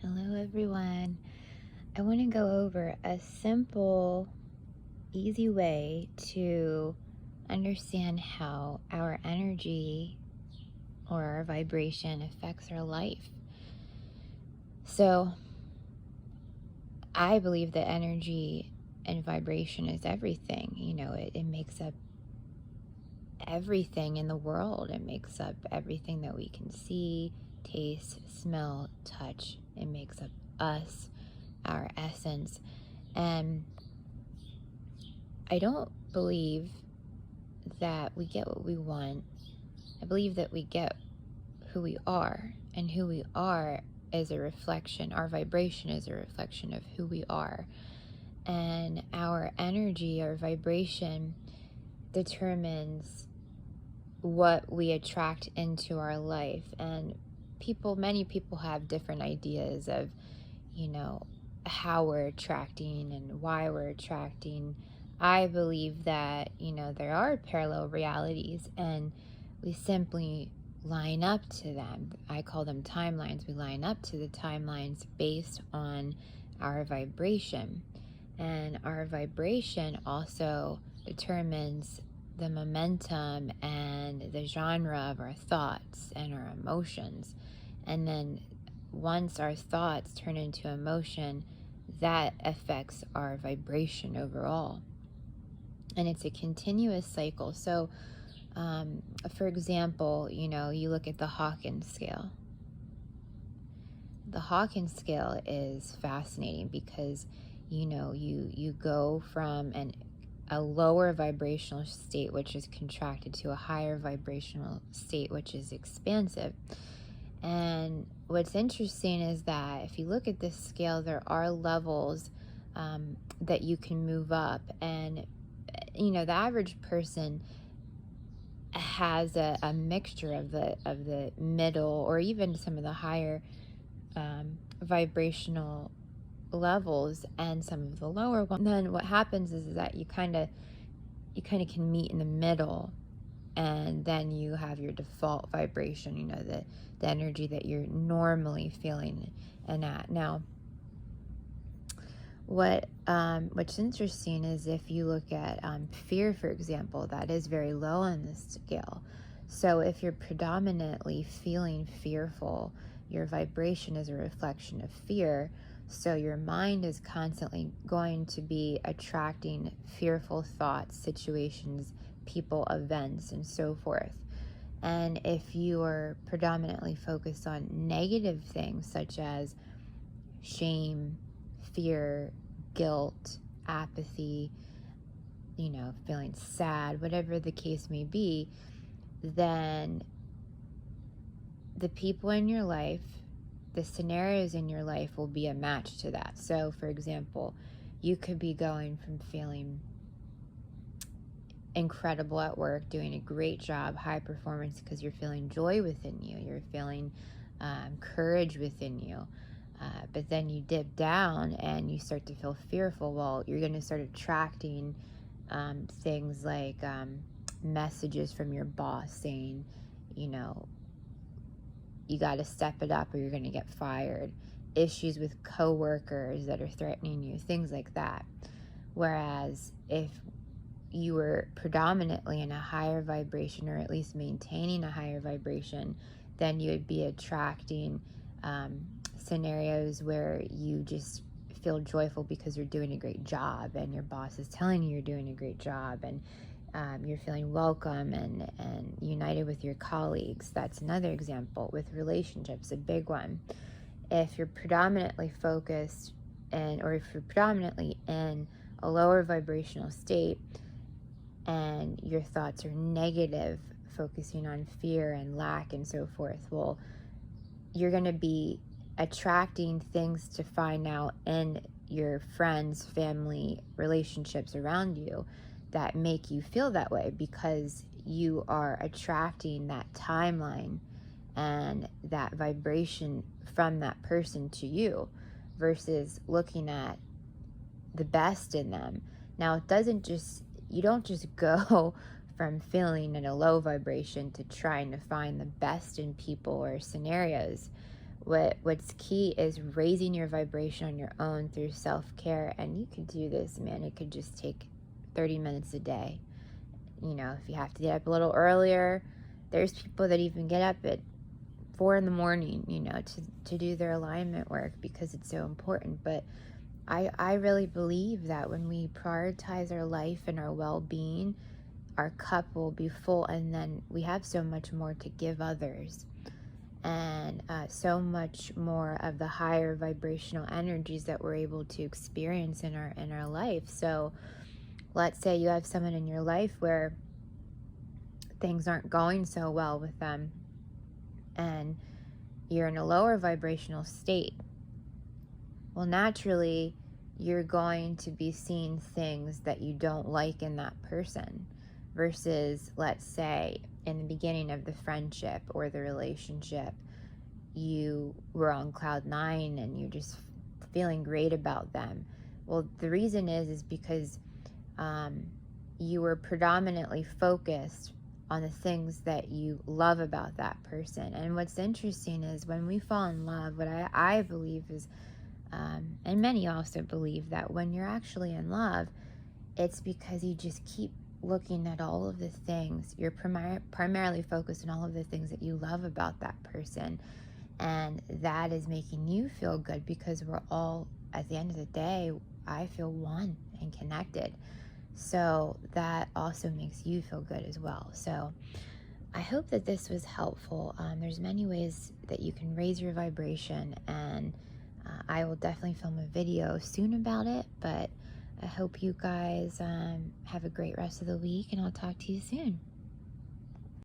Hello, everyone. I want to go over a simple, easy way to understand how our energy or our vibration affects our life. So, I believe that energy and vibration is everything. It makes up everything in the world, it makes up everything that we can see, taste, smell, touch. It makes up us, our essence. And I don't believe that we get what we want. I believe that we get who we are, and who we are is a reflection, our vibration is a reflection of who we are. And our energy, our vibration, determines what we attract into our life. And many people have different ideas of, you know, how we're attracting and why we're attracting. I believe that, there are parallel realities and we simply line up to them. I call them timelines. We line up to the timelines based on our vibration. And our vibration also determines the momentum and the genre of our thoughts and our emotions. And then once our thoughts turn into emotion, that affects our vibration overall. And it's a continuous cycle. So, for example, you look at the Hawkins scale. The Hawkins scale is fascinating because, you go from a lower vibrational state, which is contracted, to a higher vibrational state, which is expansive. And what's interesting is that if you look at this scale, there are levels that you can move up. And, the average person has a mixture of the middle or even some of the higher vibrational levels and some of the lower ones. Then what happens is that you kind of can meet in the middle, and then you have your default vibration, the energy that you're normally feeling and at. Now, what's interesting is if you look at fear, for example, that is very low on this scale. So if you're predominantly feeling fearful, your vibration is a reflection of fear. So your mind is constantly going to be attracting fearful thoughts, situations, people, events, and so forth. And if you are predominantly focused on negative things such as shame, fear, guilt, apathy, feeling sad, whatever the case may be, then the people in your life, the scenarios in your life will be a match to that. So, for example, you could be going from feeling incredible at work, doing a great job, high performance, because you're feeling joy within you, you're feeling courage within you. But then you dip down and you start to feel fearful. Well, you're going to start attracting things like messages from your boss saying, you got to step it up or you're going to get fired. Issues with coworkers that are threatening you, things like that. Whereas if you were predominantly in a higher vibration, or at least maintaining a higher vibration, then you would be attracting scenarios where you just feel joyful because you're doing a great job and your boss is telling you you're doing a great job, and you're feeling welcome and united with your colleagues. That's another example. With relationships, a big one. If you're predominantly focused or if you're predominantly in a lower vibrational state and your thoughts are negative, focusing on fear and lack and so forth, well, you're going to be attracting things to find out in your friends, family, relationships around you that make you feel that way, because you are attracting that timeline and that vibration from that person to you, versus looking at the best in them. Now, you don't just go from feeling in a low vibration to trying to find the best in people or scenarios. what's key is raising your vibration on your own through self-care. And you could do this, man. It could just take 30 minutes a day. You know, if you have to get up a little earlier, there's people that even get up at 4 in the morning, you know, to do their alignment work because it's so important. But I really believe that when we prioritize our life and our well-being, our cup will be full, and then we have so much more to give others, and so much more of the higher vibrational energies that we're able to experience in our life. So let's say you have someone in your life where things aren't going so well with them, and you're in a lower vibrational state. Well, naturally, you're going to be seeing things that you don't like in that person, versus, let's say, in the beginning of the friendship or the relationship, you were on cloud nine and you're just feeling great about them. Well, the reason is because you were predominantly focused on the things that you love about that person. And what's interesting is when we fall in love, what I believe is, and many also believe, that when you're actually in love, it's because you just keep looking at all of the things. You're primarily focused on all of the things that you love about that person. And that is making you feel good, because we're all, at the end of the day, I feel one and connected. So that also makes you feel good as well. So I hope that this was helpful. There's many ways that you can raise your vibration, and I will definitely film a video soon about it. But I hope you guys have a great rest of the week, and I'll talk to you soon.